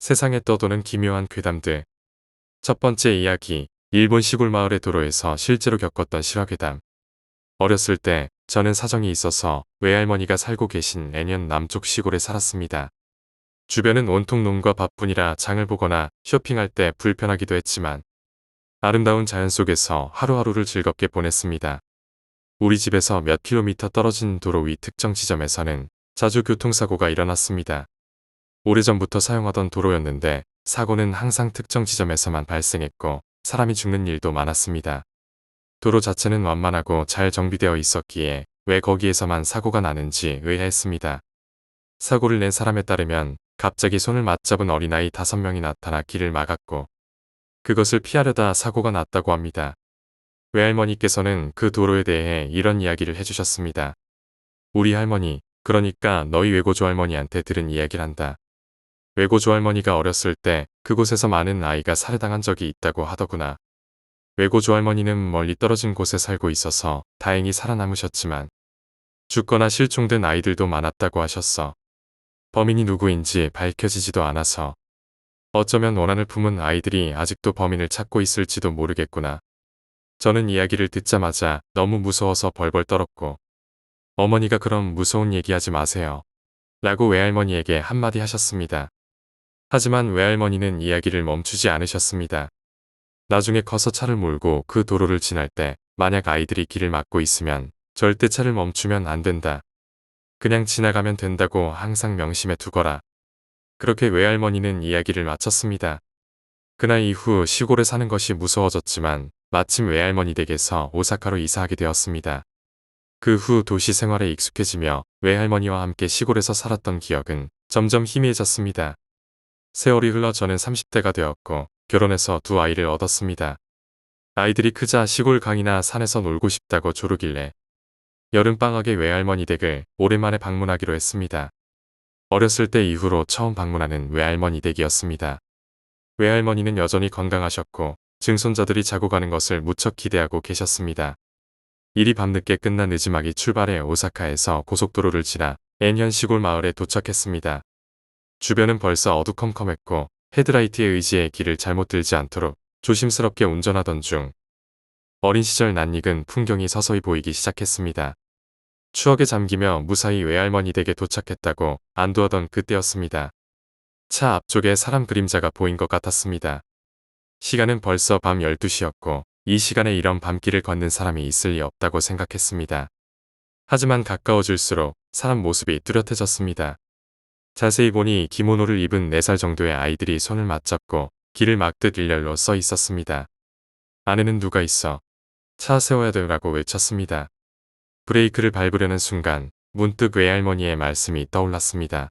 세상에 떠도는 기묘한 괴담들. 첫 번째 이야기, 일본 시골 마을의 도로에서 실제로 겪었던 실화괴담. 어렸을 때 저는 사정이 있어서 외할머니가 살고 계신 애년 남쪽 시골에 살았습니다. 주변은 온통 농과 밭뿐이라 장을 보거나 쇼핑할 때 불편하기도 했지만 아름다운 자연 속에서 하루하루를 즐겁게 보냈습니다. 우리 집에서 몇 킬로미터 떨어진 도로 위 특정 지점에서는 자주 교통사고가 일어났습니다. 오래전부터 사용하던 도로였는데 사고는 항상 특정 지점에서만 발생했고 사람이 죽는 일도 많았습니다. 도로 자체는 완만하고 잘 정비되어 있었기에 왜 거기에서만 사고가 나는지 의아했습니다. 사고를 낸 사람에 따르면 갑자기 손을 맞잡은 어린아이 5명이 나타나 길을 막았고 그것을 피하려다 사고가 났다고 합니다. 외할머니께서는 그 도로에 대해 이런 이야기를 해주셨습니다. 우리 할머니, 그러니까 너희 외고조 할머니한테 들은 이야기란다. 외고조 할머니가 어렸을 때 그곳에서 많은 아이가 살해당한 적이 있다고 하더구나. 외고조 할머니는 멀리 떨어진 곳에 살고 있어서 다행히 살아남으셨지만 죽거나 실종된 아이들도 많았다고 하셨어. 범인이 누구인지 밝혀지지도 않아서 어쩌면 원한을 품은 아이들이 아직도 범인을 찾고 있을지도 모르겠구나. 저는 이야기를 듣자마자 너무 무서워서 벌벌 떨었고 어머니가 그럼 무서운 얘기하지 마세요. 라고 외할머니에게 한마디 하셨습니다. 하지만 외할머니는 이야기를 멈추지 않으셨습니다. 나중에 커서 차를 몰고 그 도로를 지날 때 만약 아이들이 길을 막고 있으면 절대 차를 멈추면 안 된다. 그냥 지나가면 된다고 항상 명심해 두거라. 그렇게 외할머니는 이야기를 마쳤습니다. 그날 이후 시골에 사는 것이 무서워졌지만 마침 외할머니 댁에서 오사카로 이사하게 되었습니다. 그 후 도시 생활에 익숙해지며 외할머니와 함께 시골에서 살았던 기억은 점점 희미해졌습니다. 세월이 흘러 저는 30대가 되었고 결혼해서 2아이를 얻었습니다. 아이들이 크자 시골 강이나 산에서 놀고 싶다고 조르길래 여름방학에 외할머니 댁을 오랜만에 방문하기로 했습니다. 어렸을 때 이후로 처음 방문하는 외할머니 댁이었습니다. 외할머니는 여전히 건강하셨고 증손자들이 자고 가는 것을 무척 기대하고 계셨습니다. 일이 밤늦게 끝난 늦지막이 출발해 오사카에서 고속도로를 지나 애년 시골 마을에 도착했습니다. 주변은 벌써 어두컴컴했고 헤드라이트에 의지해 길을 잘못 들지 않도록 조심스럽게 운전하던 중 어린 시절 낯익은 풍경이 서서히 보이기 시작했습니다. 추억에 잠기며 무사히 외할머니 댁에 도착했다고 안도하던 그때였습니다. 차 앞쪽에 사람 그림자가 보인 것 같았습니다. 시간은 벌써 밤 12시였고 이 시간에 이런 밤길을 걷는 사람이 있을 리 없다고 생각했습니다. 하지만 가까워질수록 사람 모습이 뚜렷해졌습니다. 자세히 보니 기모노를 입은 4살 정도의 아이들이 손을 맞잡고 길을 막듯 일렬로 써 있었습니다. 안에는 누가 있어. 차 세워야 되라고 외쳤습니다. 브레이크를 밟으려는 순간 문득 외할머니의 말씀이 떠올랐습니다.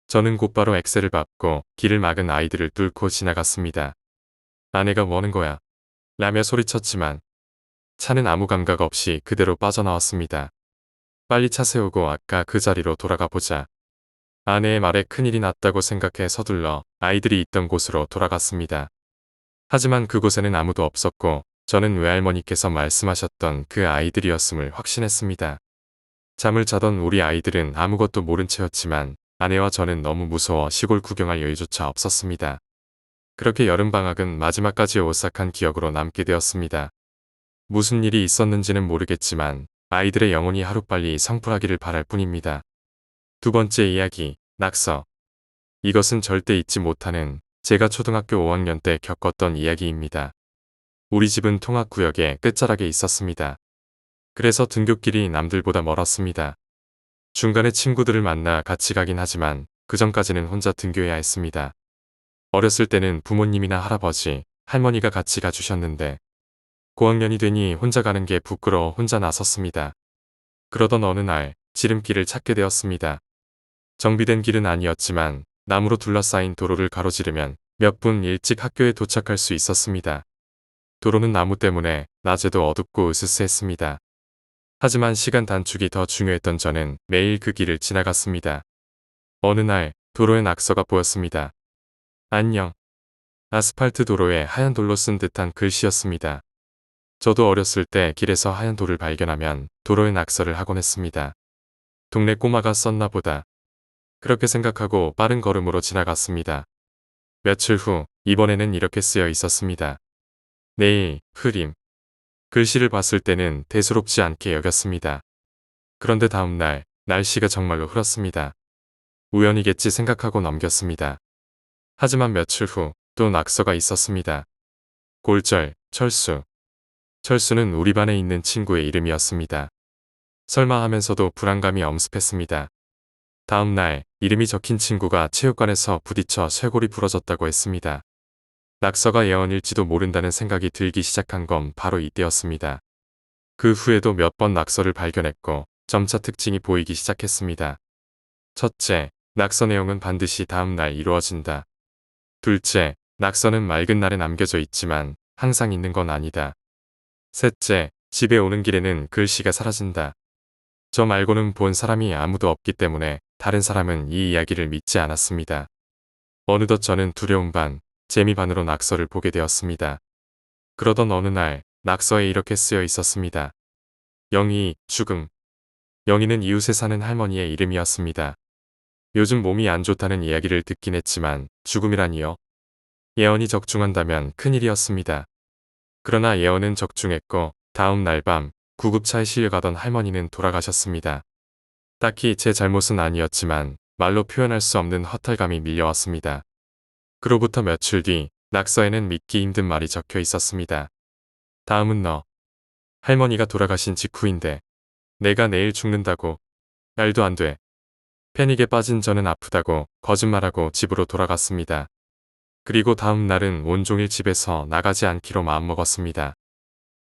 저는 곧바로 엑셀을 밟고 길을 막은 아이들을 뚫고 지나갔습니다. 아내가 뭐는 거야? 라며 소리쳤지만 차는 아무 감각 없이 그대로 빠져나왔습니다. 빨리 차 세우고 아까 그 자리로 돌아가 보자. 아내의 말에 큰일이 났다고 생각해 서둘러 아이들이 있던 곳으로 돌아갔습니다. 하지만 그곳에는 아무도 없었고 저는 외할머니께서 말씀하셨던 그 아이들이었음을 확신했습니다. 잠을 자던 우리 아이들은 아무것도 모른 채였지만 아내와 저는 너무 무서워 시골 구경할 여유조차 없었습니다. 그렇게 여름방학은 마지막까지 오싹한 기억으로 남게 되었습니다. 무슨 일이 있었는지는 모르겠지만 아이들의 영혼이 하루빨리 성불하기를 바랄 뿐입니다. 두 번째 이야기, 낙서. 이것은 절대 잊지 못하는 제가 초등학교 5학년 때 겪었던 이야기입니다. 우리 집은 통학구역의 끝자락에 있었습니다. 그래서 등굣길이 남들보다 멀었습니다. 중간에 친구들을 만나 같이 가긴 하지만 그 전까지는 혼자 등교해야 했습니다. 어렸을 때는 부모님이나 할아버지, 할머니가 같이 가주셨는데 고학년이 되니 혼자 가는 게 부끄러워 혼자 나섰습니다. 그러던 어느 날 지름길을 찾게 되었습니다. 정비된 길은 아니었지만 나무로 둘러싸인 도로를 가로지르면 몇 분 일찍 학교에 도착할 수 있었습니다. 도로는 나무 때문에 낮에도 어둡고 으스스했습니다. 하지만 시간 단축이 더 중요했던 저는 매일 그 길을 지나갔습니다. 어느 날 도로에 낙서가 보였습니다. 안녕. 아스팔트 도로에 하얀 돌로 쓴 듯한 글씨였습니다. 저도 어렸을 때 길에서 하얀 돌을 발견하면 도로에 낙서를 하곤 했습니다. 동네 꼬마가 썼나 보다. 그렇게 생각하고 빠른 걸음으로 지나갔습니다. 며칠 후 이번에는 이렇게 쓰여 있었습니다. 내일, 흐림. 글씨를 봤을 때는 대수롭지 않게 여겼습니다. 그런데 다음날 날씨가 정말로 흐렸습니다. 우연이겠지 생각하고 넘겼습니다. 하지만 며칠 후 또 낙서가 있었습니다. 골절, 철수. 철수는 우리 반에 있는 친구의 이름이었습니다. 설마 하면서도 불안감이 엄습했습니다. 다음 날 이름이 적힌 친구가 체육관에서 부딪혀 쇄골이 부러졌다고 했습니다. 낙서가 예언일지도 모른다는 생각이 들기 시작한 건 바로 이때였습니다. 그 후에도 몇 번 낙서를 발견했고 점차 특징이 보이기 시작했습니다. 첫째, 낙서 내용은 반드시 다음 날 이루어진다. 둘째, 낙서는 맑은 날에 남겨져 있지만 항상 있는 건 아니다. 셋째, 집에 오는 길에는 글씨가 사라진다. 저 말고는 본 사람이 아무도 없기 때문에 다른 사람은 이 이야기를 믿지 않았습니다. 어느덧 저는 두려움 반, 재미 반으로 낙서를 보게 되었습니다. 그러던 어느 날 낙서에 이렇게 쓰여 있었습니다. 영희, 죽음. 영희는 이웃에 사는 할머니의 이름이었습니다. 요즘 몸이 안 좋다는 이야기를 듣긴 했지만 죽음이라니요. 예언이 적중한다면 큰일이었습니다. 그러나 예언은 적중했고 다음 날 밤 구급차에 실려가던 할머니는 돌아가셨습니다. 딱히 제 잘못은 아니었지만 말로 표현할 수 없는 허탈감이 밀려왔습니다. 그로부터 며칠 뒤 낙서에는 믿기 힘든 말이 적혀 있었습니다. 다음은 너. 할머니가 돌아가신 직후인데 내가 내일 죽는다고. 말도 안 돼. 패닉에 빠진 저는 아프다고 거짓말하고 집으로 돌아갔습니다. 그리고 다음 날은 온종일 집에서 나가지 않기로 마음먹었습니다.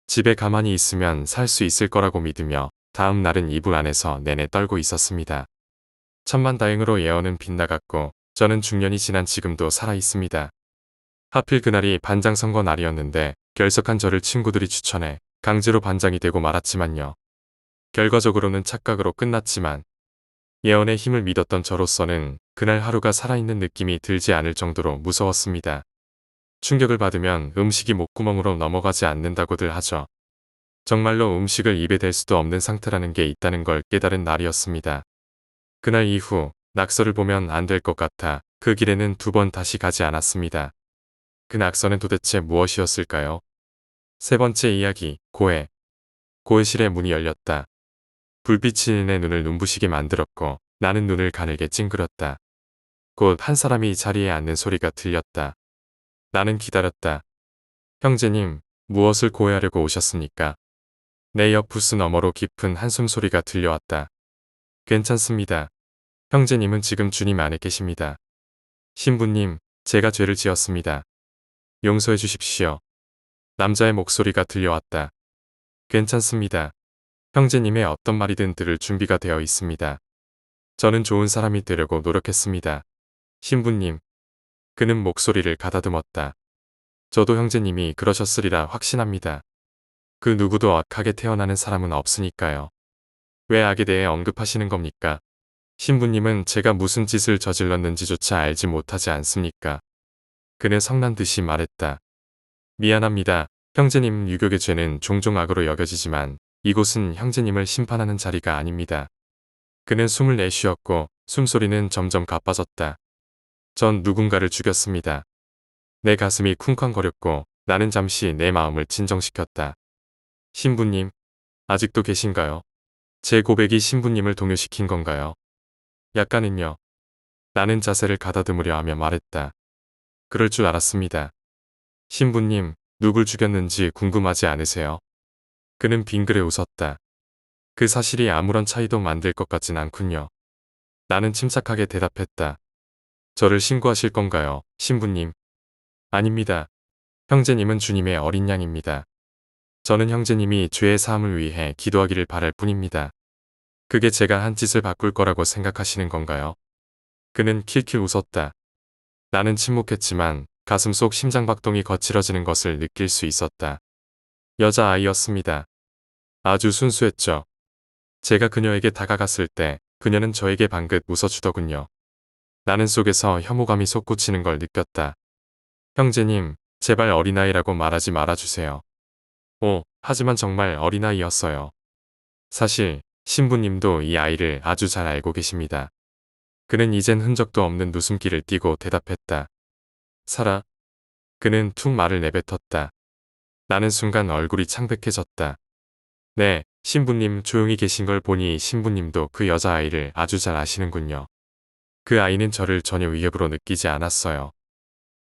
집에 가만히 있으면 살 수 있을 거라고 믿으며 다음 날은 이불 안에서 내내 떨고 있었습니다. 천만다행으로 예언은 빗나갔고 저는 중년이 지난 지금도 살아있습니다. 하필 그날이 반장 선거 날이었는데 결석한 저를 친구들이 추천해 강제로 반장이 되고 말았지만요. 결과적으로는 착각으로 끝났지만 예언의 힘을 믿었던 저로서는 그날 하루가 살아있는 느낌이 들지 않을 정도로 무서웠습니다. 충격을 받으면 음식이 목구멍으로 넘어가지 않는다고들 하죠. 정말로 음식을 입에 댈 수도 없는 상태라는 게 있다는 걸 깨달은 날이었습니다. 그날 이후 낙서를 보면 안 될 것 같아 그 길에는 2번 다시 가지 않았습니다. 그 낙서는 도대체 무엇이었을까요? 세 번째 이야기, 고해. 고해실의 문이 열렸다. 불빛이 내 눈을 눈부시게 만들었고 나는 눈을 가늘게 찡그렸다. 곧 한 사람이 자리에 앉는 소리가 들렸다. 나는 기다렸다. 형제님, 무엇을 고해하려고 오셨습니까? 내 옆 부스 너머로 깊은 한숨 소리가 들려왔다. 괜찮습니다. 형제님은 지금 주님 안에 계십니다. 신부님, 제가 죄를 지었습니다. 용서해 주십시오. 남자의 목소리가 들려왔다. 괜찮습니다. 형제님의 어떤 말이든 들을 준비가 되어 있습니다. 저는 좋은 사람이 되려고 노력했습니다. 신부님. 그는 목소리를 가다듬었다. 저도 형제님이 그러셨으리라 확신합니다. 그 누구도 악하게 태어나는 사람은 없으니까요. 왜 악에 대해 언급하시는 겁니까? 신부님은 제가 무슨 짓을 저질렀는지조차 알지 못하지 않습니까? 그는 성난 듯이 말했다. 미안합니다. 형제님 유격의 죄는 종종 악으로 여겨지지만 이곳은 형제님을 심판하는 자리가 아닙니다. 그는 숨을 내쉬었고 숨소리는 점점 가빠졌다. 전 누군가를 죽였습니다. 내 가슴이 쿵쾅거렸고 나는 잠시 내 마음을 진정시켰다. 신부님, 아직도 계신가요? 제 고백이 신부님을 동요시킨 건가요? 약간은요. 나는 자세를 가다듬으려 하며 말했다. 그럴 줄 알았습니다. 신부님, 누굴 죽였는지 궁금하지 않으세요? 그는 빙그레 웃었다. 그 사실이 아무런 차이도 만들 것 같진 않군요. 나는 침착하게 대답했다. 저를 신고하실 건가요, 신부님? 아닙니다. 형제님은 주님의 어린 양입니다. 저는 형제님이 죄의 사함을 위해 기도하기를 바랄 뿐입니다. 그게 제가 한 짓을 바꿀 거라고 생각하시는 건가요? 그는 킬킬 웃었다. 나는 침묵했지만 가슴속 심장박동이 거칠어지는 것을 느낄 수 있었다. 여자아이였습니다. 아주 순수했죠. 제가 그녀에게 다가갔을 때 그녀는 저에게 방긋 웃어주더군요. 나는 속에서 혐오감이 솟구치는 걸 느꼈다. 형제님, 제발 어린아이라고 말하지 말아주세요. 하지만 정말 어린아이였어요. 사실 신부님도 이 아이를 아주 잘 알고 계십니다. 그는 이젠 흔적도 없는 웃음기를 띠고 대답했다. 살아. 그는 툭 말을 내뱉었다. 나는 순간 얼굴이 창백해졌다. 네, 신부님 조용히 계신 걸 보니 신부님도 그 여자아이를 아주 잘 아시는군요. 그 아이는 저를 전혀 위협으로 느끼지 않았어요.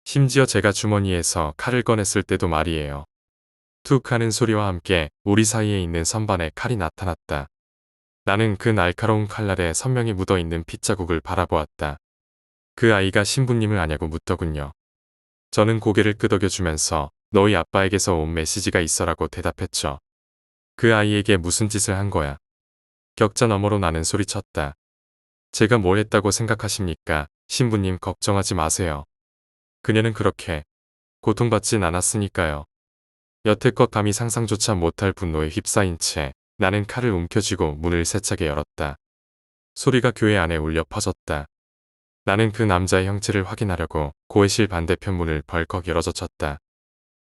심지어 제가 주머니에서 칼을 꺼냈을 때도 말이에요. 툭 하는 소리와 함께 우리 사이에 있는 선반에 칼이 나타났다. 나는 그 날카로운 칼날에 선명히 묻어있는 핏자국을 바라보았다. 그 아이가 신부님을 아냐고 묻더군요. 저는 고개를 끄덕여주면서 너희 아빠에게서 온 메시지가 있어라고 대답했죠. 그 아이에게 무슨 짓을 한 거야? 격자 너머로 나는 소리쳤다. 제가 뭘 했다고 생각하십니까? 신부님 걱정하지 마세요. 그녀는 그렇게 고통받진 않았으니까요. 여태껏 감히 상상조차 못할 분노에 휩싸인 채 나는 칼을 움켜쥐고 문을 세차게 열었다. 소리가 교회 안에 울려 퍼졌다. 나는 그 남자의 형체를 확인하려고 고해실 반대편 문을 벌컥 열어젖혔다.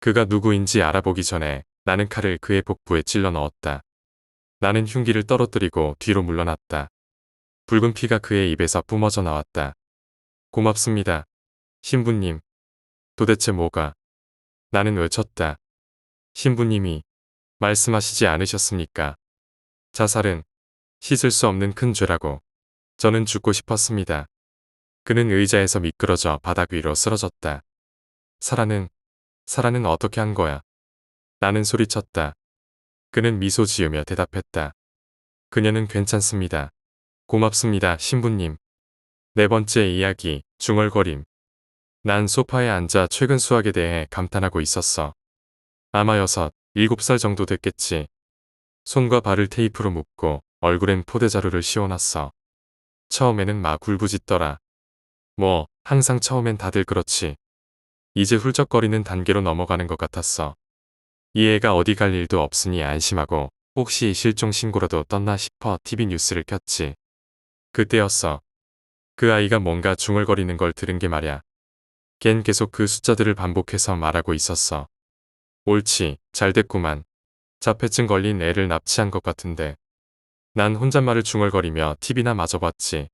그가 누구인지 알아보기 전에 나는 칼을 그의 복부에 찔러 넣었다. 나는 흉기를 떨어뜨리고 뒤로 물러났다. 붉은 피가 그의 입에서 뿜어져 나왔다. 고맙습니다. 신부님. 도대체 뭐가? 나는 외쳤다. 신부님이 말씀하시지 않으셨습니까? 자살은 씻을 수 없는 큰 죄라고. 저는 죽고 싶었습니다. 그는 의자에서 미끄러져 바닥 위로 쓰러졌다. 사라는 어떻게 한 거야? 나는 소리쳤다. 그는 미소 지으며 대답했다. 그녀는 괜찮습니다. 고맙습니다, 신부님. 네 번째 이야기, 중얼거림. 난 소파에 앉아 최근 수학에 대해 감탄하고 있었어. 아마 6, 7살 정도 됐겠지. 손과 발을 테이프로 묶고 얼굴엔 포대자루를 씌워놨어. 처음에는 막 울부짖더라. 뭐, 항상 처음엔 다들 그렇지. 이제 훌쩍거리는 단계로 넘어가는 것 같았어. 이 애가 어디 갈 일도 없으니 안심하고 혹시 실종 신고라도 떴나 싶어 TV 뉴스를 켰지. 그때였어. 그 아이가 뭔가 중얼거리는 걸 들은 게 말야. 걘 계속 그 숫자들을 반복해서 말하고 있었어. 옳지, 잘 됐구만. 자폐증 걸린 애를 납치한 것 같은데. 난 혼잣말을 중얼거리며 TV나 마저 봤지.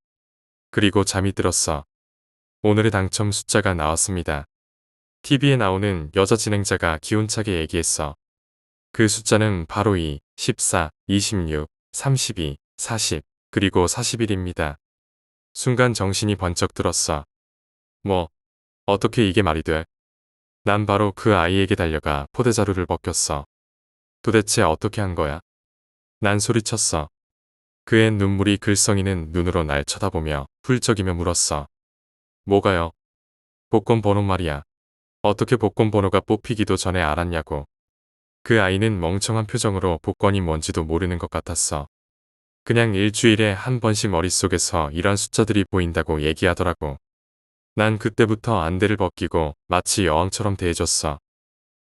그리고 잠이 들었어. 오늘의 당첨 숫자가 나왔습니다. TV에 나오는 여자 진행자가 기운차게 얘기했어. 그 숫자는 바로 2, 14, 26, 32, 40, 그리고 41입니다. 순간 정신이 번쩍 들었어. 뭐, 어떻게 이게 말이 돼? 난 바로 그 아이에게 달려가 포대자루를 벗겼어. 도대체 어떻게 한 거야? 난 소리쳤어. 그의 눈물이 글썽이는 눈으로 날 쳐다보며 훌쩍이며 물었어. 뭐가요? 복권 번호 말이야. 어떻게 복권 번호가 뽑히기도 전에 알았냐고. 그 아이는 멍청한 표정으로 복권이 뭔지도 모르는 것 같았어. 그냥 일주일에 한 번씩 머릿속에서 이런 숫자들이 보인다고 얘기하더라고. 난 그때부터 안대를 벗기고 마치 여왕처럼 대해줬어.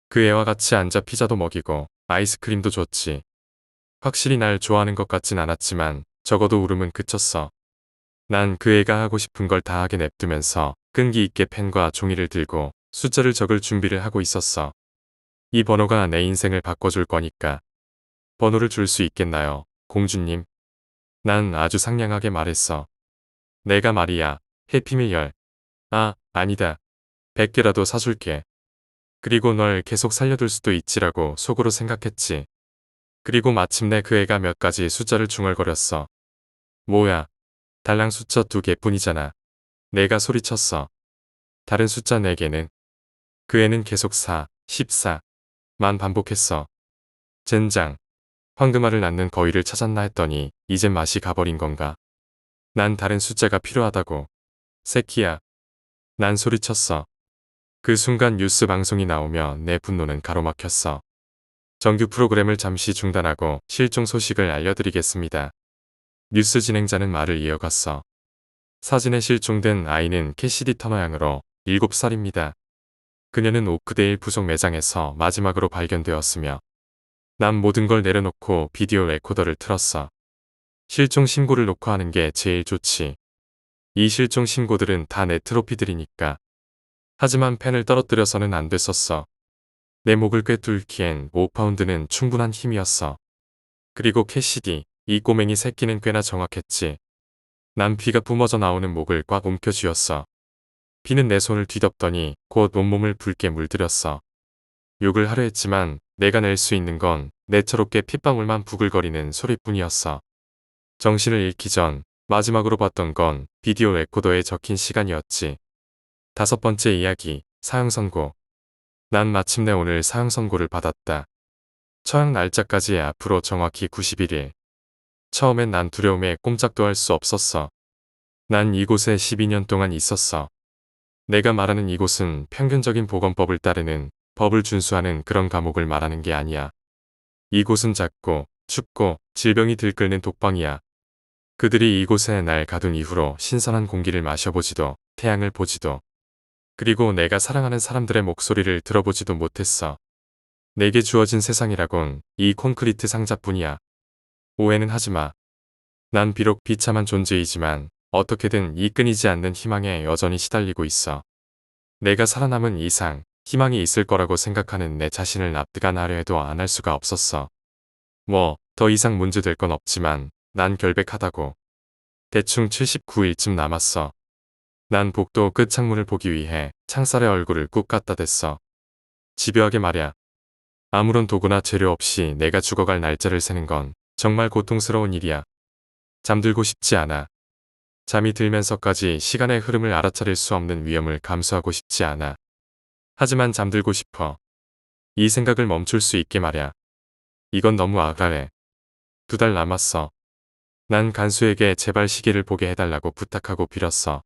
그 애와 같이 앉아 피자도 먹이고 아이스크림도 줬지. 확실히 날 좋아하는 것 같진 않았지만 적어도 울음은 그쳤어. 난 그 애가 하고 싶은 걸 다 하게 냅두면서 끈기 있게 펜과 종이를 들고 숫자를 적을 준비를 하고 있었어. 이 번호가 내 인생을 바꿔줄 거니까. 번호를 줄 수 있겠나요, 공주님? 난 아주 상냥하게 말했어. 내가 말이야, 해피밀 10. 아니다. 100개라도 사줄게. 그리고 널 계속 살려둘 수도 있지라고 속으로 생각했지. 그리고 마침내 그 애가 몇 가지 숫자를 중얼거렸어. 뭐야, 달랑 숫자 2개뿐이잖아. 내가 소리쳤어. 다른 숫자 4개는? 그 애는 계속 4, 14만 반복했어. 젠장. 황금알을 낳는 거위를 찾았나 했더니 이젠 맛이 가버린 건가. 난 다른 숫자가 필요하다고. 새끼야. 난 소리쳤어. 그 순간 뉴스 방송이 나오며 내 분노는 가로막혔어. 정규 프로그램을 잠시 중단하고 실종 소식을 알려드리겠습니다. 뉴스 진행자는 말을 이어갔어. 사진에 실종된 아이는 캐시디 터너 양으로 7살입니다. 그녀는 오크데일 부속 매장에서 마지막으로 발견되었으며 난 모든 걸 내려놓고 비디오 레코더를 틀었어. 실종 신고를 녹화하는 게 제일 좋지. 이 실종 신고들은 다 내 트로피들이니까. 하지만 펜을 떨어뜨려서는 안 됐었어. 내 목을 꿰뚫기엔 5파운드는 충분한 힘이었어. 그리고 캐시디, 이 꼬맹이 새끼는 꽤나 정확했지. 난 피가 뿜어져 나오는 목을 꽉 움켜쥐었어. 비는 내 손을 뒤덮더니 곧 온몸을 붉게 물들였어. 욕을 하려 했지만 내가 낼 수 있는 건 내처롭게 핏방울만 부글거리는 소리뿐이었어. 정신을 잃기 전 마지막으로 봤던 건 비디오 레코더에 적힌 시간이었지. 5번째 이야기, 사형선고. 난 마침내 오늘 사형선고를 받았다. 처형 날짜까지 앞으로 정확히 91일. 처음엔 난 두려움에 꼼짝도 할 수 없었어. 난 이곳에 12년 동안 있었어. 내가 말하는 이곳은 평균적인 보건법을 따르는, 법을 준수하는 그런 감옥을 말하는 게 아니야. 이곳은 작고 춥고 질병이 들끓는 독방이야. 그들이 이곳에 날 가둔 이후로 신선한 공기를 마셔보지도, 태양을 보지도, 그리고 내가 사랑하는 사람들의 목소리를 들어보지도 못했어. 내게 주어진 세상이라곤 이 콘크리트 상자뿐이야. 오해는 하지마. 난 비록 비참한 존재이지만 어떻게든 이 끊이지 않는 희망에 여전히 시달리고 있어. 내가 살아남은 이상 희망이 있을 거라고 생각하는 내 자신을 납득 하려 해도 안 할 수가 없었어. 뭐 더 이상 문제될 건 없지만 난 결백하다고. 대충 79일쯤 남았어. 난 복도 끝 창문을 보기 위해 창살에 얼굴을 꾹 갖다 댔어. 집요하게 말야. 아무런 도구나 재료 없이 내가 죽어갈 날짜를 세는 건 정말 고통스러운 일이야. 잠들고 싶지 않아. 잠이 들면서까지 시간의 흐름을 알아차릴 수 없는 위험을 감수하고 싶지 않아. 하지만 잠들고 싶어. 이 생각을 멈출 수 있게 말야. 이건 너무 악랄해. 2달 남았어. 난 간수에게 제발 시계를 보게 해달라고 부탁하고 빌었어.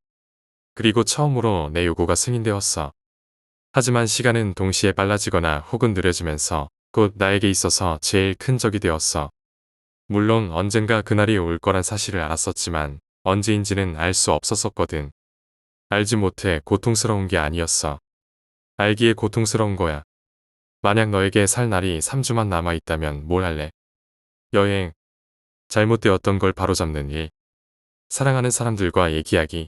그리고 처음으로 내 요구가 승인되었어. 하지만 시간은 동시에 빨라지거나 혹은 느려지면서 곧 나에게 있어서 제일 큰 적이 되었어. 물론 언젠가 그날이 올 거란 사실을 알았었지만 언제인지는 알 수 없었었거든. 알지 못해 고통스러운 게 아니었어. 알기에 고통스러운 거야. 만약 너에게 살 날이 3주만 남아있다면 뭘 할래? 여행, 잘못되었던 걸 바로잡는 일, 사랑하는 사람들과 얘기하기.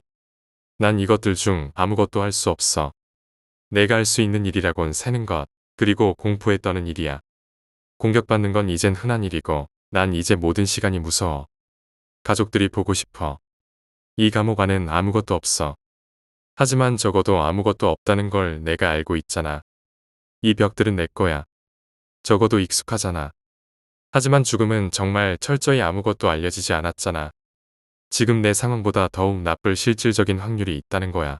난 이것들 중 아무것도 할 수 없어. 내가 할 수 있는 일이라곤 새는 것, 그리고 공포에 떠는 일이야. 공격받는 건 이젠 흔한 일이고 난 이제 모든 시간이 무서워. 가족들이 보고 싶어. 이 감옥 안엔 아무것도 없어. 하지만 적어도 아무것도 없다는 걸 내가 알고 있잖아. 이 벽들은 내 거야. 적어도 익숙하잖아. 하지만 죽음은 정말 철저히 아무것도 알려지지 않았잖아. 지금 내 상황보다 더욱 나쁠 실질적인 확률이 있다는 거야.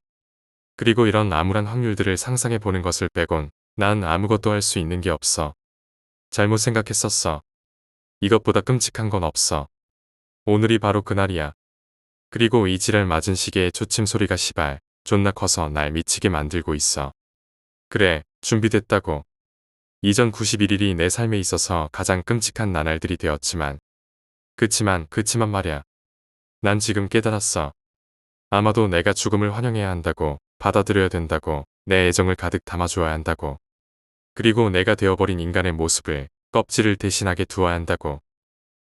그리고 이런 암울한 확률들을 상상해 보는 것을 빼곤 난 아무것도 할 수 있는 게 없어. 잘못 생각했었어. 이것보다 끔찍한 건 없어. 오늘이 바로 그날이야. 그리고 이 지랄 맞은 시계의 초침 소리가 시발 존나 커서 날 미치게 만들고 있어. 그래, 준비됐다고. 이전 91일이 내 삶에 있어서 가장 끔찍한 나날들이 되었지만 그치만 말야. 난 지금 깨달았어. 아마도 내가 죽음을 환영해야 한다고, 받아들여야 된다고, 내 애정을 가득 담아줘야 한다고. 그리고 내가 되어버린 인간의 모습을, 껍질을 대신하게 두어야 한다고.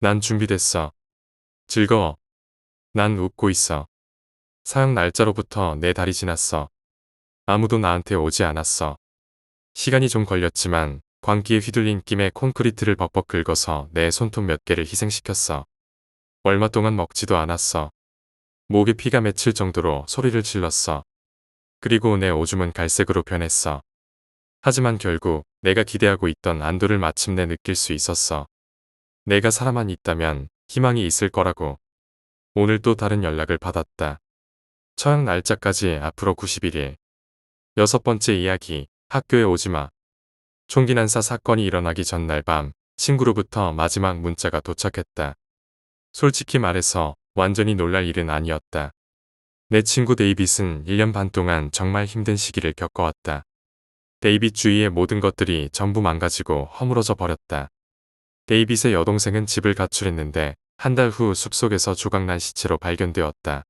난 준비됐어. 즐거워. 난 웃고 있어. 사형 날짜로부터 4달이 지났어. 아무도 나한테 오지 않았어. 시간이 좀 걸렸지만 광기에 휘둘린 김에 콘크리트를 벅벅 긁어서 내 손톱 몇 개를 희생시켰어. 얼마 동안 먹지도 않았어. 목에 피가 맺힐 정도로 소리를 질렀어. 그리고 내 오줌은 갈색으로 변했어. 하지만 결국 내가 기대하고 있던 안도를 마침내 느낄 수 있었어. 내가 살아만 있다면 희망이 있을 거라고. 오늘 또 다른 연락을 받았다. 처형 날짜까지 앞으로 91일. 6번째 이야기, 학교에 오지마. 총기 난사 사건이 일어나기 전날 밤 친구로부터 마지막 문자가 도착했다. 솔직히 말해서 완전히 놀랄 일은 아니었다. 내 친구 데이빗은 1년 반 동안 정말 힘든 시기를 겪어왔다. 데이빗 주위의 모든 것들이 전부 망가지고 허물어져 버렸다. 데이빗의 여동생은 집을 가출했는데 한 달 후 숲속에서 조각난 시체로 발견되었다.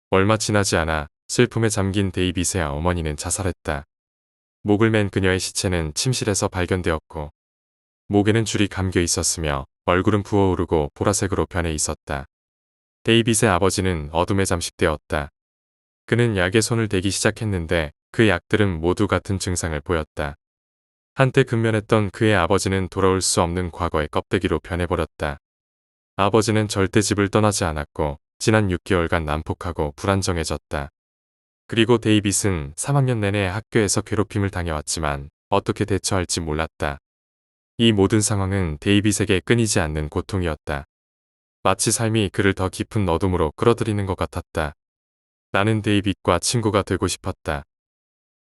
얼마 지나지 않아 슬픔에 잠긴 데이빗의 어머니는 자살했다. 목을 맨 그녀의 시체는 침실에서 발견되었고 목에는 줄이 감겨 있었으며 얼굴은 부어오르고 보라색으로 변해 있었다. 데이빗의 아버지는 어둠에 잠식되었다. 그는 약에 손을 대기 시작했는데 그 약들은 모두 같은 증상을 보였다. 한때 근면했던 그의 아버지는 돌아올 수 없는 과거의 껍데기로 변해버렸다. 아버지는 절대 집을 떠나지 않았고 지난 6개월간 난폭하고 불안정해졌다. 그리고 데이빗은 3학년 내내 학교에서 괴롭힘을 당해왔지만 어떻게 대처할지 몰랐다. 이 모든 상황은 데이빗에게 끊이지 않는 고통이었다. 마치 삶이 그를 더 깊은 어둠으로 끌어들이는 것 같았다. 나는 데이빗과 친구가 되고 싶었다.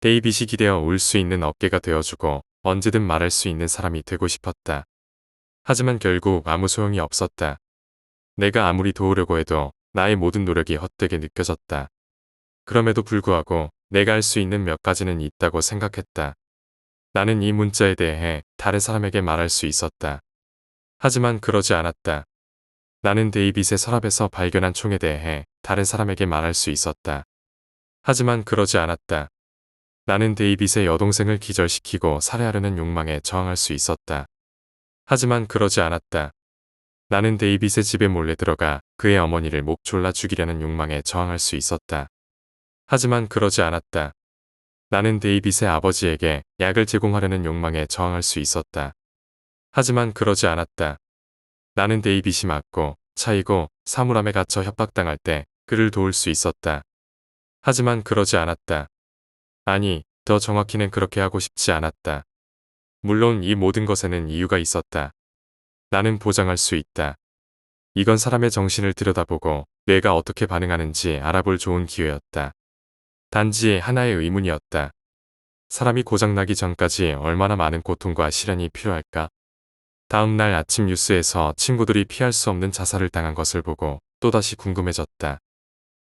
데이빗이 기대어 울 수 있는 어깨가 되어주고 언제든 말할 수 있는 사람이 되고 싶었다. 하지만 결국 아무 소용이 없었다. 내가 아무리 도우려고 해도 나의 모든 노력이 헛되게 느껴졌다. 그럼에도 불구하고 내가 할 수 있는 몇 가지는 있다고 생각했다. 나는 이 문자에 대해 다른 사람에게 말할 수 있었다. 하지만 그러지 않았다. 나는 데이빗의 서랍에서 발견한 총에 대해 다른 사람에게 말할 수 있었다. 하지만 그러지 않았다. 나는 데이빗의 여동생을 기절시키고 살해하려는 욕망에 저항할 수 있었다. 하지만 그러지 않았다. 나는 데이빗의 집에 몰래 들어가 그의 어머니를 목 졸라 죽이려는 욕망에 저항할 수 있었다. 하지만 그러지 않았다. 나는 데이빗의 아버지에게 약을 제공하려는 욕망에 저항할 수 있었다. 하지만 그러지 않았다. 나는 데이빗이 맞고 차이고 사물함에 갇혀 협박당할 때 그를 도울 수 있었다. 하지만 그러지 않았다. 아니, 더 정확히는 그렇게 하고 싶지 않았다. 물론 이 모든 것에는 이유가 있었다. 나는 보장할 수 있다. 이건 사람의 정신을 들여다보고 뇌가 어떻게 반응하는지 알아볼 좋은 기회였다. 단지 하나의 의문이었다. 사람이 고장나기 전까지 얼마나 많은 고통과 시련이 필요할까? 다음 날 아침 뉴스에서 친구들이 피할 수 없는 자살을 당한 것을 보고 또다시 궁금해졌다.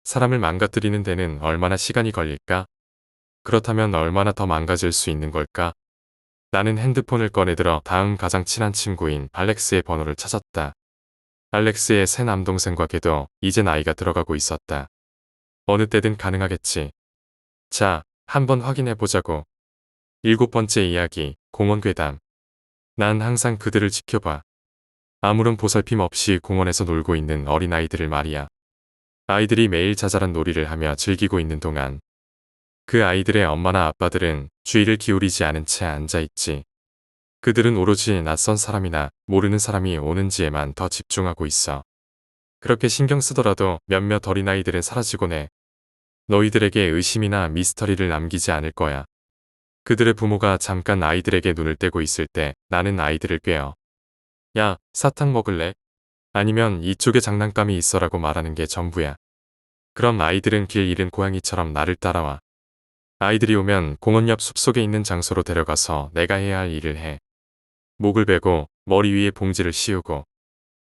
사람을 망가뜨리는 데는 얼마나 시간이 걸릴까? 그렇다면 얼마나 더 망가질 수 있는 걸까? 나는 핸드폰을 꺼내들어 다음 가장 친한 친구인 알렉스의 번호를 찾았다. 알렉스의 새 남동생과 걔도 이제 나이가 들어가고 있었다. 어느 때든 가능하겠지. 자, 한번 확인해보자고. 7번째 이야기, 공원 괴담. 난 항상 그들을 지켜봐. 아무런 보살핌 없이 공원에서 놀고 있는 어린아이들을 말이야. 아이들이 매일 자잘한 놀이를 하며 즐기고 있는 동안 그 아이들의 엄마나 아빠들은 주의를 기울이지 않은 채 앉아있지. 그들은 오로지 낯선 사람이나 모르는 사람이 오는지에만 더 집중하고 있어. 그렇게 신경 쓰더라도 몇몇 어린아이들은 사라지곤 해. 너희들에게 의심이나 미스터리를 남기지 않을 거야. 그들의 부모가 잠깐 아이들에게 눈을 떼고 있을 때 나는 아이들을 꿰어. 야, 사탕 먹을래? 아니면 이쪽에 장난감이 있어라고 말하는 게 전부야. 그럼 아이들은 길 잃은 고양이처럼 나를 따라와. 아이들이 오면 공원 옆 숲속에 있는 장소로 데려가서 내가 해야 할 일을 해. 목을 베고 머리 위에 봉지를 씌우고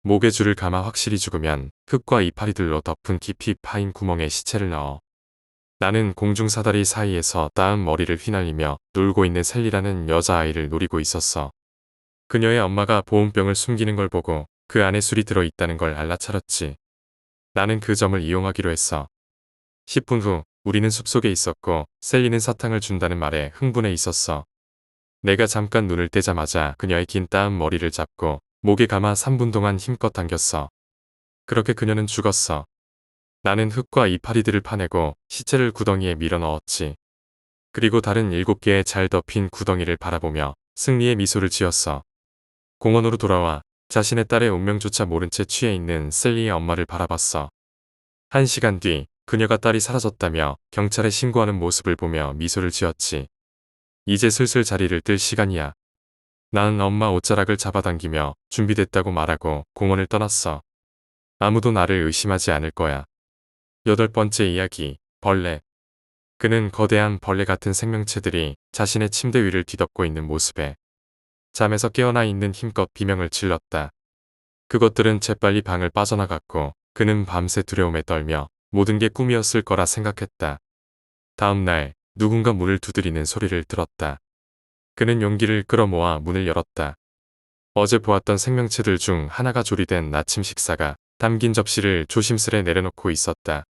목에 줄을 감아 확실히 죽으면 흙과 이파리들로 덮은 깊이 파인 구멍에 시체를 넣어. 나는 공중사다리 사이에서 따은 머리를 휘날리며 놀고 있는 셀리라는 여자아이를 노리고 있었어. 그녀의 엄마가 보온병을 숨기는 걸 보고 그 안에 술이 들어있다는 걸 알아차렸지. 나는 그 점을 이용하기로 했어. 10분 후 우리는 숲속에 있었고 셀리는 사탕을 준다는 말에 흥분해 있었어. 내가 잠깐 눈을 떼자마자 그녀의 긴 따은 머리를 잡고 목에 감아 3분 동안 힘껏 당겼어. 그렇게 그녀는 죽었어. 나는 흙과 이파리들을 파내고 시체를 구덩이에 밀어 넣었지. 그리고 다른 7개의 잘 덮인 구덩이를 바라보며 승리의 미소를 지었어. 공원으로 돌아와 자신의 딸의 운명조차 모른 채 취해 있는 셀리의 엄마를 바라봤어. 1시간 뒤 그녀가 딸이 사라졌다며 경찰에 신고하는 모습을 보며 미소를 지었지. 이제 슬슬 자리를 뜰 시간이야. 나는 엄마 옷자락을 잡아당기며 준비됐다고 말하고 공원을 떠났어. 아무도 나를 의심하지 않을 거야. 8번째 이야기, 벌레. 그는 거대한 벌레 같은 생명체들이 자신의 침대 위를 뒤덮고 있는 모습에 잠에서 깨어나 있는 힘껏 비명을 질렀다. 그것들은 재빨리 방을 빠져나갔고 그는 밤새 두려움에 떨며 모든 게 꿈이었을 거라 생각했다. 다음 날 누군가 문을 두드리는 소리를 들었다. 그는 용기를 끌어모아 문을 열었다. 어제 보았던 생명체들 중 하나가 조리된 아침 식사가 담긴 접시를 조심스레 내려놓고 있었다.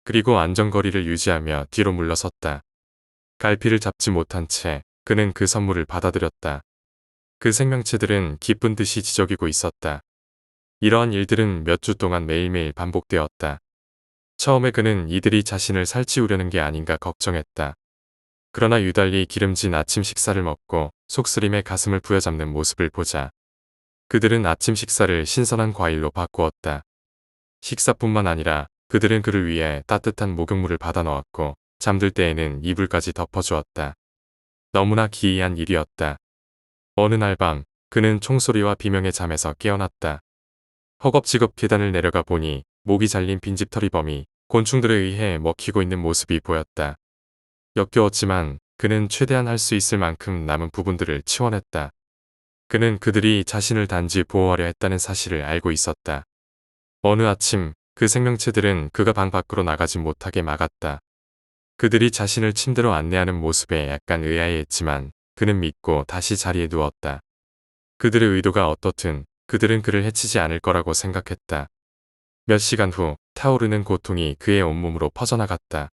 그리고 안전거리를 유지하며 뒤로 물러섰다. 갈피를 잡지 못한 채 그는 그 선물을 받아들였다. 그 생명체들은 기쁜 듯이 지저귀고 있었다. 이러한 일들은 몇 주 동안 매일매일 반복되었다. 처음에 그는 이들이 자신을 살찌우려는 게 아닌가 걱정했다. 그러나 유달리 기름진 아침 식사를 먹고 속쓰림에 가슴을 부여잡는 모습을 보자 그들은 아침 식사를 신선한 과일로 바꾸었다. 식사뿐만 아니라 그들은 그를 위해 따뜻한 목욕물을 받아 넣었고 잠들 때에는 이불까지 덮어주었다. 너무나 기이한 일이었다. 어느 날 밤 그는 총소리와 비명의 잠에서 깨어났다. 허겁지겁 계단을 내려가 보니 목이 잘린 빈집털이 범이 곤충들에 의해 먹히고 있는 모습이 보였다. 역겨웠지만 그는 최대한 할 수 있을 만큼 남은 부분들을 치워냈다. 그는 그들이 자신을 단지 보호하려 했다는 사실을 알고 있었다. 어느 아침 그 생명체들은 그가 방 밖으로 나가지 못하게 막았다. 그들이 자신을 침대로 안내하는 모습에 약간 의아해했지만 그는 믿고 다시 자리에 누웠다. 그들의 의도가 어떻든 그들은 그를 해치지 않을 거라고 생각했다. 몇 시간 후 타오르는 고통이 그의 온몸으로 퍼져나갔다.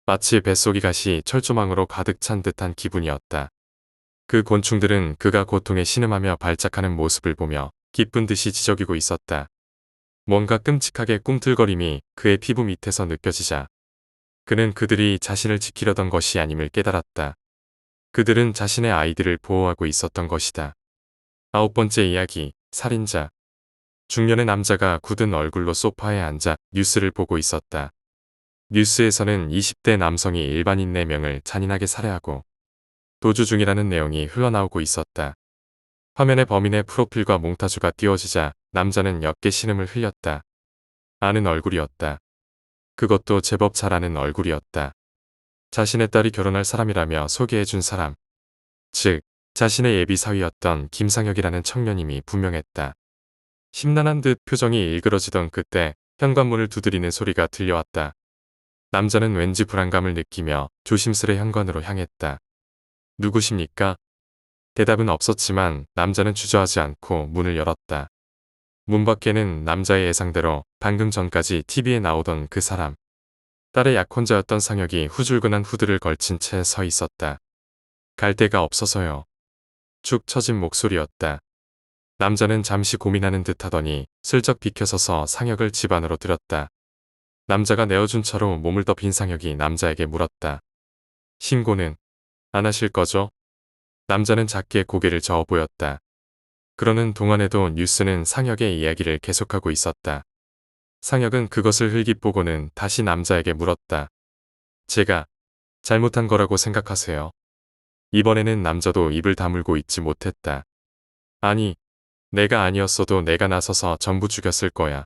마치 뱃속이 가시 철조망으로 가득 찬 듯한 기분이었다. 그 곤충들은 그가 고통에 신음하며 발작하는 모습을 보며 기쁜 듯이 지저귀고 있었다. 뭔가 끔찍하게 꿈틀거림이 그의 피부 밑에서 느껴지자 그는 그들이 자신을 지키려던 것이 아님을 깨달았다. 그들은 자신의 아이들을 보호하고 있었던 것이다. 9번째 이야기, 살인자. 중년의 남자가 굳은 얼굴로 소파에 앉아 뉴스를 보고 있었다. 뉴스에서는 20대 남성이 일반인 4명을 잔인하게 살해하고 도주 중이라는 내용이 흘러나오고 있었다. 화면에 범인의 프로필과 몽타주가 띄워지자 남자는 옅게 신음을 흘렸다. 아는 얼굴이었다. 그것도 제법 잘 아는 얼굴이었다. 자신의 딸이 결혼할 사람이라며 소개해준 사람. 즉, 자신의 예비 사위였던 김상혁이라는 청년임이 분명했다. 심란한 듯 표정이 일그러지던 그때 현관문을 두드리는 소리가 들려왔다. 남자는 왠지 불안감을 느끼며 조심스레 현관으로 향했다. 누구십니까? 대답은 없었지만 남자는 주저하지 않고 문을 열었다. 문 밖에는 남자의 예상대로 방금 전까지 TV에 나오던 그 사람. 딸의 약혼자였던 상혁이 후줄근한 후드를 걸친 채 서 있었다. 갈 데가 없어서요. 축 처진 목소리였다. 남자는 잠시 고민하는 듯 하더니 슬쩍 비켜서서 상혁을 집 안으로 들였다. 남자가 내어준 차로 몸을 덮인 상혁이 남자에게 물었다. 신고는 안 하실 거죠? 남자는 작게 고개를 저어 보였다. 그러는 동안에도 뉴스는 상혁의 이야기를 계속하고 있었다. 상혁은 그것을 흘깃보고는 다시 남자에게 물었다. 제가 잘못한 거라고 생각하세요? 이번에는 남자도 입을 다물고 있지 못했다. 아니, 내가 아니었어도 내가 나서서 전부 죽였을 거야.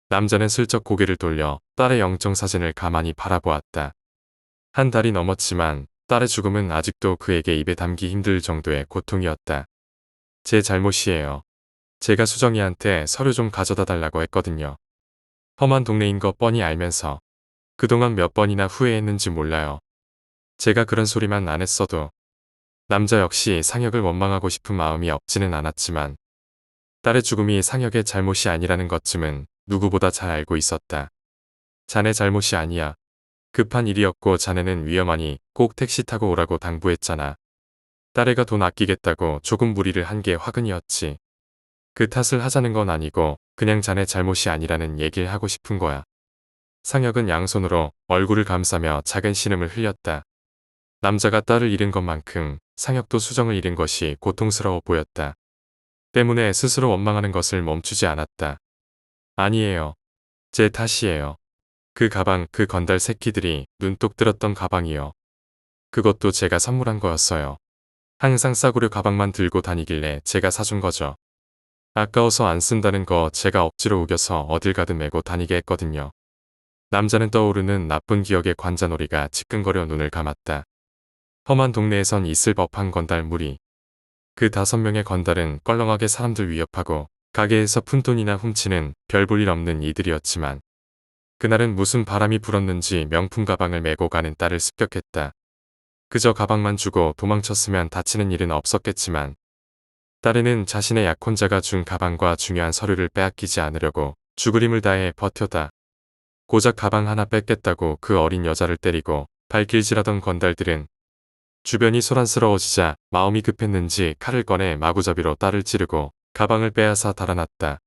남자는 슬쩍 고개를 돌려 딸의 영정사진을 가만히 바라보았다. 한 달이 넘었지만 딸의 죽음은 아직도 그에게 입에 담기 힘들 정도의 고통이었다. 제 잘못이에요. 제가 수정이한테 서류 좀 가져다 달라고 했거든요. 험한 동네인 거 뻔히 알면서 그동안 몇 번이나 후회했는지 몰라요. 제가 그런 소리만 안 했어도 남자 역시 상혁을 원망하고 싶은 마음이 없지는 않았지만 딸의 죽음이 상혁의 잘못이 아니라는 것쯤은 누구보다 잘 알고 있었다. 자네 잘못이 아니야. 급한 일이었고 자네는 위험하니 꼭 택시 타고 오라고 당부했잖아. 딸애가 돈 아끼겠다고 조금 무리를 한 게 화근이었지. 그 탓을 하자는 건 아니고 그냥 자네 잘못이 아니라는 얘기를 하고 싶은 거야. 상혁은 양손으로 얼굴을 감싸며 작은 신음을 흘렸다. 남자가 딸을 잃은 것만큼 상혁도 수정을 잃은 것이 고통스러워 보였다. 때문에 스스로 원망하는 것을 멈추지 않았다. 아니에요. 제 탓이에요. 그 가방, 그 건달 새끼들이 눈독 들었던 가방이요. 그것도 제가 선물한 거였어요. 항상 싸구려 가방만 들고 다니길래 제가 사준 거죠. 아까워서 안 쓴다는 거 제가 억지로 우겨서 어딜 가든 메고 다니게 했거든요. 남자는 떠오르는 나쁜 기억의 관자놀이가 지끈거려 눈을 감았다. 험한 동네에선 있을 법한 건달 무리. 그 5명의 건달은 껄렁하게 사람들 위협하고 가게에서 푼돈이나 훔치는 별 볼 일 없는 이들이었지만 그날은 무슨 바람이 불었는지 명품 가방을 메고 가는 딸을 습격했다. 그저 가방만 주고 도망쳤으면 다치는 일은 없었겠지만 딸에는 자신의 약혼자가 준 가방과 중요한 서류를 빼앗기지 않으려고 죽을 힘을 다해 버텨다. 고작 가방 하나 뺏겠다고 그 어린 여자를 때리고 발길질하던 건달들은 주변이 소란스러워지자 마음이 급했는지 칼을 꺼내 마구잡이로 딸을 찌르고 가방을 빼앗아 달아났다.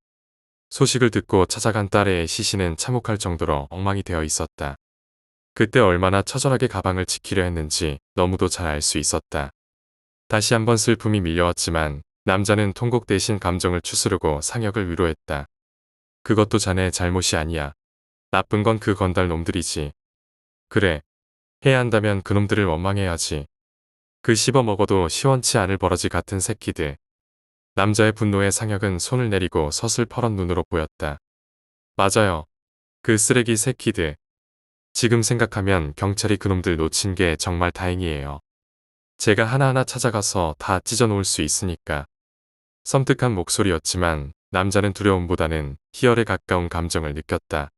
소식을 듣고 찾아간 딸의 시신은 참혹할 정도로 엉망이 되어 있었다. 그때 얼마나 처절하게 가방을 지키려 했는지 너무도 잘 알 수 있었다. 다시 한번 슬픔이 밀려왔지만 남자는 통곡 대신 감정을 추스르고 상혁을 위로했다. 그것도 자네 잘못이 아니야. 나쁜 건 그 건달 놈들이지. 그래. 해야 한다면 그놈들을 원망해야지. 그 씹어 먹어도 시원치 않을 버러지 같은 새끼들. 남자의 분노에 상혁은 손을 내리고 서슬퍼런 눈으로 보였다. 맞아요. 그 쓰레기 새끼들. 지금 생각하면 경찰이 그놈들 놓친 게 정말 다행이에요. 제가 하나하나 찾아가서 다 찢어놓을 수 있으니까. 섬뜩한 목소리였지만 남자는 두려움보다는 희열에 가까운 감정을 느꼈다.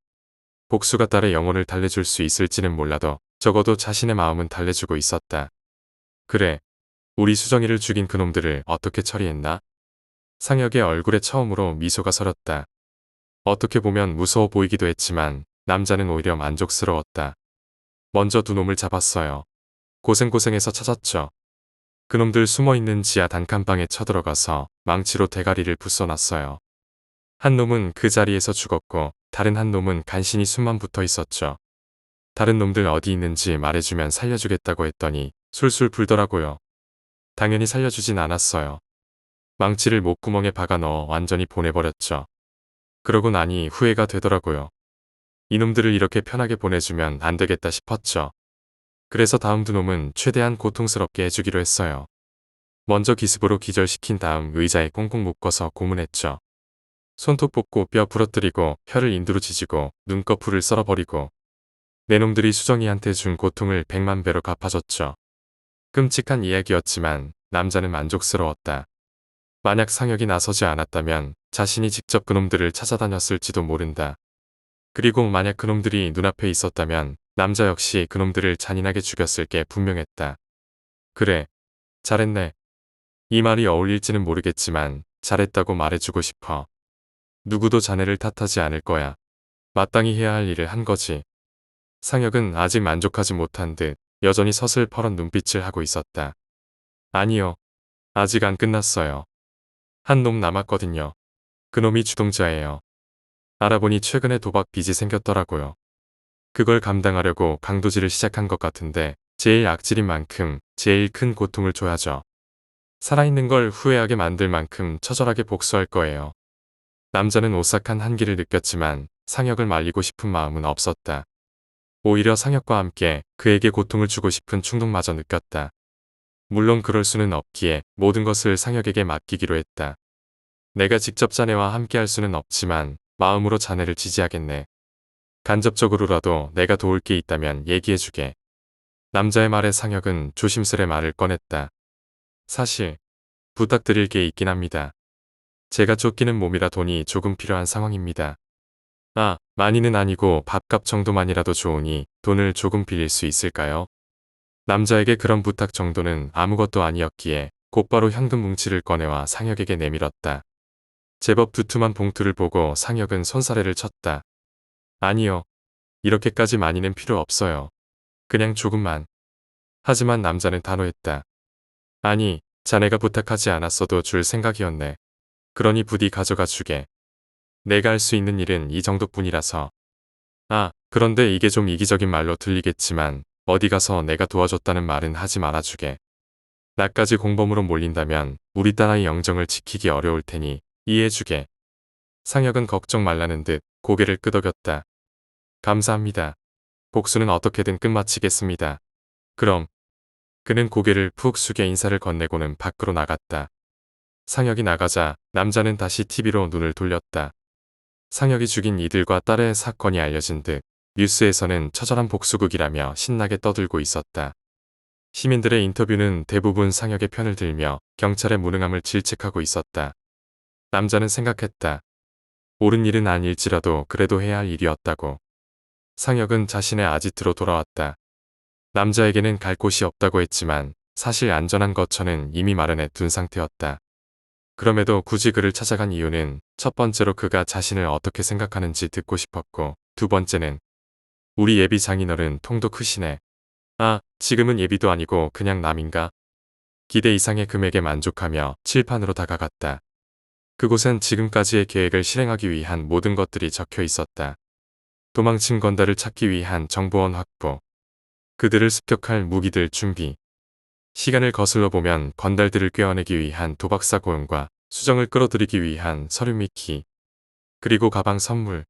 복수가 딸의 영혼을 달래줄 수 있을지는 몰라도 적어도 자신의 마음은 달래주고 있었다. 그래. 우리 수정이를 죽인 그놈들을 어떻게 처리했나? 상혁의 얼굴에 처음으로 미소가 서렸다. 어떻게 보면 무서워 보이기도 했지만 남자는 오히려 만족스러웠다. 먼저 두 놈을 잡았어요. 고생고생해서 찾았죠. 그놈들 숨어있는 지하 단칸방에 쳐들어가서 망치로 대가리를 부숴놨어요. 한 놈은 그 자리에서 죽었고 다른 한 놈은 간신히 숨만 붙어 있었죠. 다른 놈들 어디 있는지 말해주면 살려주겠다고 했더니 술술 불더라고요. 당연히 살려주진 않았어요. 망치를 목구멍에 박아 넣어 완전히 보내버렸죠. 그러고 나니 후회가 되더라고요. 이놈들을 이렇게 편하게 보내주면 안 되겠다 싶었죠. 그래서 다음 두 놈은 최대한 고통스럽게 해주기로 했어요. 먼저 기습으로 기절시킨 다음 의자에 꽁꽁 묶어서 고문했죠. 손톱 뽑고 뼈 부러뜨리고 혀를 인두로 지지고 눈꺼풀을 썰어버리고 내 놈들이 수정이한테 준 고통을 100만 배로 갚아줬죠. 끔찍한 이야기였지만 남자는 만족스러웠다. 만약 상혁이 나서지 않았다면 자신이 직접 그놈들을 찾아다녔을지도 모른다. 그리고 만약 그놈들이 눈앞에 있었다면 남자 역시 그놈들을 잔인하게 죽였을 게 분명했다. 그래, 잘했네. 이 말이 어울릴지는 모르겠지만 잘했다고 말해주고 싶어. 누구도 자네를 탓하지 않을 거야. 마땅히 해야 할 일을 한 거지. 상혁은 아직 만족하지 못한 듯 여전히 서슬퍼런 눈빛을 하고 있었다. 아니요. 아직 안 끝났어요. 한 놈 남았거든요. 그놈이 주동자예요. 알아보니 최근에 도박 빚이 생겼더라고요. 그걸 감당하려고 강도질을 시작한 것 같은데 제일 악질인 만큼 제일 큰 고통을 줘야죠. 살아있는 걸 후회하게 만들 만큼 처절하게 복수할 거예요. 남자는 오싹한 한기를 느꼈지만 상혁을 말리고 싶은 마음은 없었다. 오히려 상혁과 함께 그에게 고통을 주고 싶은 충동마저 느꼈다. 물론 그럴 수는 없기에 모든 것을 상혁에게 맡기기로 했다. 내가 직접 자네와 함께 할 수는 없지만 마음으로 자네를 지지하겠네. 간접적으로라도 내가 도울 게 있다면 얘기해주게. 남자의 말에 상혁은 조심스레 말을 꺼냈다. 사실 부탁드릴 게 있긴 합니다. 제가 쫓기는 몸이라 돈이 조금 필요한 상황입니다. 아, 많이는 아니고 밥값 정도만이라도 좋으니 돈을 조금 빌릴 수 있을까요? 남자에게 그런 부탁 정도는 아무것도 아니었기에 곧바로 현금 뭉치를 꺼내와 상혁에게 내밀었다. 제법 두툼한 봉투를 보고 상혁은 손사래를 쳤다. 아니요. 이렇게까지 많이는 필요 없어요. 그냥 조금만. 하지만 남자는 단호했다. 아니, 자네가 부탁하지 않았어도 줄 생각이었네. 그러니 부디 가져가 주게. 내가 할 수 있는 일은 이 정도뿐이라서. 아, 그런데 이게 좀 이기적인 말로 들리겠지만 어디 가서 내가 도와줬다는 말은 하지 말아주게. 나까지 공범으로 몰린다면 우리 딸아이 영정을 지키기 어려울 테니 이해해주게. 상혁은 걱정 말라는 듯 고개를 끄덕였다. 감사합니다. 복수는 어떻게든 끝마치겠습니다. 그럼. 그는 고개를 푹 숙여 인사를 건네고는 밖으로 나갔다. 상혁이 나가자 남자는 다시 TV로 눈을 돌렸다. 상혁이 죽인 이들과 딸의 사건이 알려진 듯 뉴스에서는 처절한 복수극이라며 신나게 떠들고 있었다. 시민들의 인터뷰는 대부분 상혁의 편을 들며 경찰의 무능함을 질책하고 있었다. 남자는 생각했다. 옳은 일은 아닐지라도 그래도 해야 할 일이었다고. 상혁은 자신의 아지트로 돌아왔다. 남자에게는 갈 곳이 없다고 했지만 사실 안전한 거처는 이미 마련해 둔 상태였다. 그럼에도 굳이 그를 찾아간 이유는 첫 번째로 그가 자신을 어떻게 생각하는지 듣고 싶었고 두 번째는 우리 예비 장인어른 통도 크시네. 아, 지금은 예비도 아니고 그냥 남인가? 기대 이상의 금액에 만족하며 칠판으로 다가갔다. 그곳엔 지금까지의 계획을 실행하기 위한 모든 것들이 적혀 있었다. 도망친 건달을 찾기 위한 정보원 확보, 그들을 습격할 무기들 준비, 시간을 거슬러 보면 건달들을 꿰어내기 위한 도박사 고용과 수정을 끌어들이기 위한 서류 및 키, 그리고 가방 선물.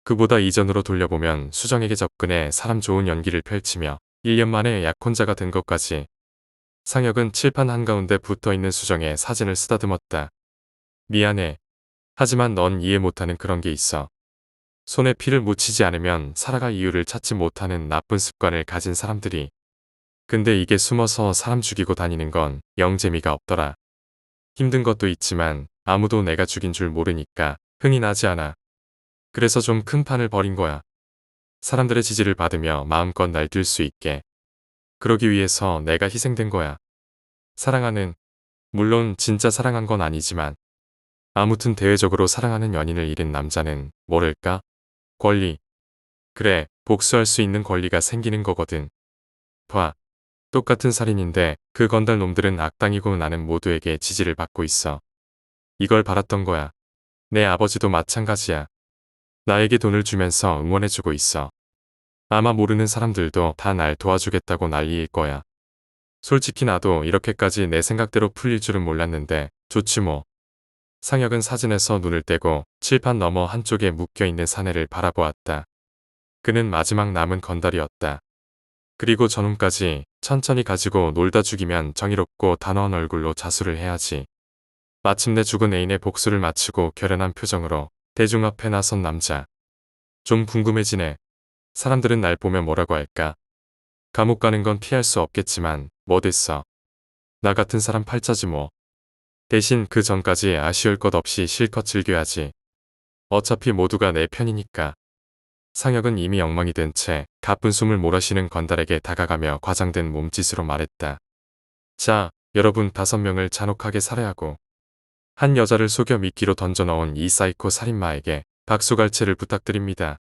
그보다 이전으로 돌려보면 수정에게 접근해 사람 좋은 연기를 펼치며 1년 만에 약혼자가 된 것까지. 상혁은 칠판 한가운데 붙어있는 수정에 사진을 쓰다듬었다. 미안해. 하지만 넌 이해 못하는 그런 게 있어. 손에 피를 묻히지 않으면 살아갈 이유를 찾지 못하는 나쁜 습관을 가진 사람들이. 근데 이게 숨어서 사람 죽이고 다니는 건 영 재미가 없더라. 힘든 것도 있지만 아무도 내가 죽인 줄 모르니까 흥이 나지 않아. 그래서 좀 큰 판을 벌인 거야. 사람들의 지지를 받으며 마음껏 날뛸 수 있게. 그러기 위해서 내가 희생된 거야. 사랑하는, 물론 진짜 사랑한 건 아니지만 아무튼 대외적으로 사랑하는 연인을 잃은 남자는 뭐랄까? 권리. 그래, 복수할 수 있는 권리가 생기는 거거든. 봐. 똑같은 살인인데 그 건달 놈들은 악당이고 나는 모두에게 지지를 받고 있어. 이걸 바랐던 거야. 내 아버지도 마찬가지야. 나에게 돈을 주면서 응원해주고 있어. 아마 모르는 사람들도 다 날 도와주겠다고 난리일 거야. 솔직히 나도 이렇게까지 내 생각대로 풀릴 줄은 몰랐는데 좋지 뭐. 상혁은 사진에서 눈을 떼고 칠판 너머 한쪽에 묶여있는 사내를 바라보았다. 그는 마지막 남은 건달이었다. 그리고 저놈까지 천천히 가지고 놀다 죽이면 정의롭고 단호한 얼굴로 자수를 해야지. 마침내 죽은 애인의 복수를 마치고 결연한 표정으로 대중 앞에 나선 남자. 좀 궁금해지네. 사람들은 날 보면 뭐라고 할까? 감옥 가는 건 피할 수 없겠지만 뭐 됐어. 나 같은 사람 팔자지 뭐. 대신 그 전까지 아쉬울 것 없이 실컷 즐겨야지. 어차피 모두가 내 편이니까. 상혁은 이미 엉망이 된 채 가쁜 숨을 몰아쉬는 건달에게 다가가며 과장된 몸짓으로 말했다. 자, 여러분 5명을 잔혹하게 살해하고 한 여자를 속여 미끼로 던져넣은 이 사이코 살인마에게 박수갈채를 부탁드립니다.